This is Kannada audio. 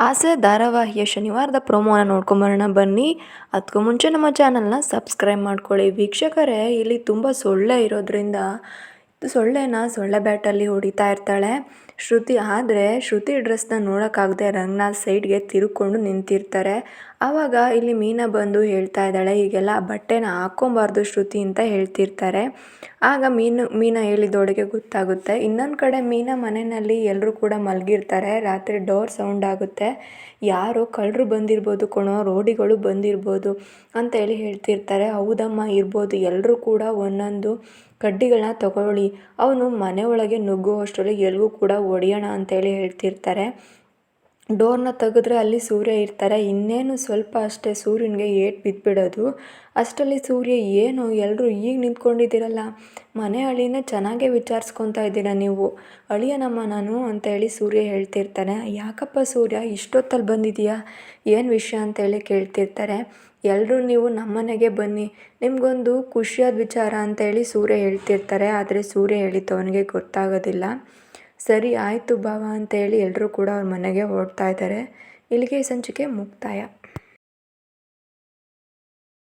ಆಸೆ ಧಾರಾವಾಹಿಯ ಶನಿವಾರದ ಪ್ರೋಮೋನ ನೋಡ್ಕೊಂಬರೋಣ ಬನ್ನಿ. ಅದಕ್ಕೂ ಮುಂಚೆ ನಮ್ಮ ಚಾನಲ್ನ ಸಬ್ಸ್ಕ್ರೈಬ್ ಮಾಡ್ಕೊಳ್ಳಿ. ವೀಕ್ಷಕರೇ, ಇಲ್ಲಿ ತುಂಬ ಸೊಳ್ಳೆ ಇರೋದ್ರಿಂದ ಸೊಳ್ಳೆನ ಸೊಳ್ಳೆ ಬ್ಯಾಟಲ್ಲಿ ಹೊಡಿತಾ ಇರ್ತಾಳೆ ಶ್ರುತಿ. ಆದರೆ ಶ್ರುತಿ ಡ್ರೆಸ್ನ ನೋಡೋಕ್ಕಾಗದೆ ರಂಗನಾಥ್ ಸೈಡ್ಗೆ ತಿರುಕೊಂಡು ನಿಂತಿರ್ತಾರೆ. ಆವಾಗ ಇಲ್ಲಿ ಮೀನಾ ಬಂದು ಹೇಳ್ತಾ ಇದ್ದಾಳೆ, ಹೀಗೆಲ್ಲ ಬಟ್ಟೆನ ಹಾಕ್ಕೊಬಾರ್ದು ಶ್ರುತಿ ಅಂತ ಹೇಳ್ತಿರ್ತಾರೆ. ಆಗ ಮೀನಾ ಹೇಳಿದವಳಿಗೆ ಗೊತ್ತಾಗುತ್ತೆ. ಇನ್ನೊಂದು ಕಡೆ ಮೀನಾ ಮನೆಯಲ್ಲಿ ಎಲ್ಲರೂ ಕೂಡ ಮಲಗಿರ್ತಾರೆ. ರಾತ್ರಿ ಡೋರ್ ಸೌಂಡ್ ಆಗುತ್ತೆ. ಯಾರೋ ಕಳ್ಳರು ಬಂದಿರ್ಬೋದು ಕಣೋ, ರೋಡಿಗಳು ಬಂದಿರ್ಬೋದು ಅಂತ ಹೇಳ್ತಿರ್ತಾರೆ. ಹೌದಮ್ಮ, ಇರ್ಬೋದು. ಎಲ್ಲರೂ ಕೂಡ ಒಂದೊಂದು ಕಡ್ಡಿಗಳನ್ನ ತಗೊಳ್ಳಿ, ಅವನು ಮನೆ ಒಳಗೆ ನುಗ್ಗುವಷ್ಟರಲ್ಲಿ ಎಲ್ಗೂ ಕೂಡ ಹೊಡೆಯೋಣ ಅಂತೇಳಿ ಹೇಳ್ತಿರ್ತಾರೆ. ಡೋರ್ನ ತೆಗೆದ್ರೆ ಅಲ್ಲಿ ಸೂರ್ಯ ಇರ್ತಾರೆ. ಇನ್ನೇನು ಸ್ವಲ್ಪ ಅಷ್ಟೇ ಸೂರ್ಯನಿಗೆ ಏಟು ಬಿದ್ದುಬಿಡೋದು. ಅಷ್ಟರಲ್ಲಿ ಸೂರ್ಯ, ಏನು ಎಲ್ಲರೂ ಈಗ ನಿಂತ್ಕೊಂಡಿದ್ದೀರಲ್ಲ, ಮನೆ ಅಳಿನ ಚೆನ್ನಾಗೇ ವಿಚಾರಿಸ್ಕೊತಾ ಇದ್ದೀರಾ ನೀವು, ಅಳಿಯನಮ್ಮ ನಾನು ಅಂತೇಳಿ ಸೂರ್ಯ ಹೇಳ್ತಿರ್ತಾನೆ. ಯಾಕಪ್ಪ ಸೂರ್ಯ ಇಷ್ಟೊತ್ತಲ್ಲಿ ಬಂದಿದೆಯಾ, ಏನು ವಿಷಯ ಅಂತೇಳಿ ಕೇಳ್ತಿರ್ತಾರೆ. ಎಲ್ಲರೂ ನೀವು ನಮ್ಮನೆಗೆ ಬನ್ನಿ, ನಿಮಗೊಂದು ಖುಷಿಯಾದ ವಿಚಾರ ಅಂತೇಳಿ ಸೂರ್ಯ ಹೇಳ್ತಿರ್ತಾರೆ. ಆದರೆ ಸೂರ್ಯ ಹೇಳಿದ್ದು ಅವನಿಗೆ ಗೊತ್ತಾಗೋದಿಲ್ಲ. ಸರಿ ಆಯಿತು ಭಾವ ಅಂತೇಳಿ ಎಲ್ಲರೂ ಕೂಡ ಅವ್ರ ಮನೆಗೆ ಹೊರಡ್ತಾ ಇದ್ದಾರೆ. ಇಲ್ಲಿಗೆ ಈ ಸಂಚಿಕೆ ಮುಕ್ತಾಯ.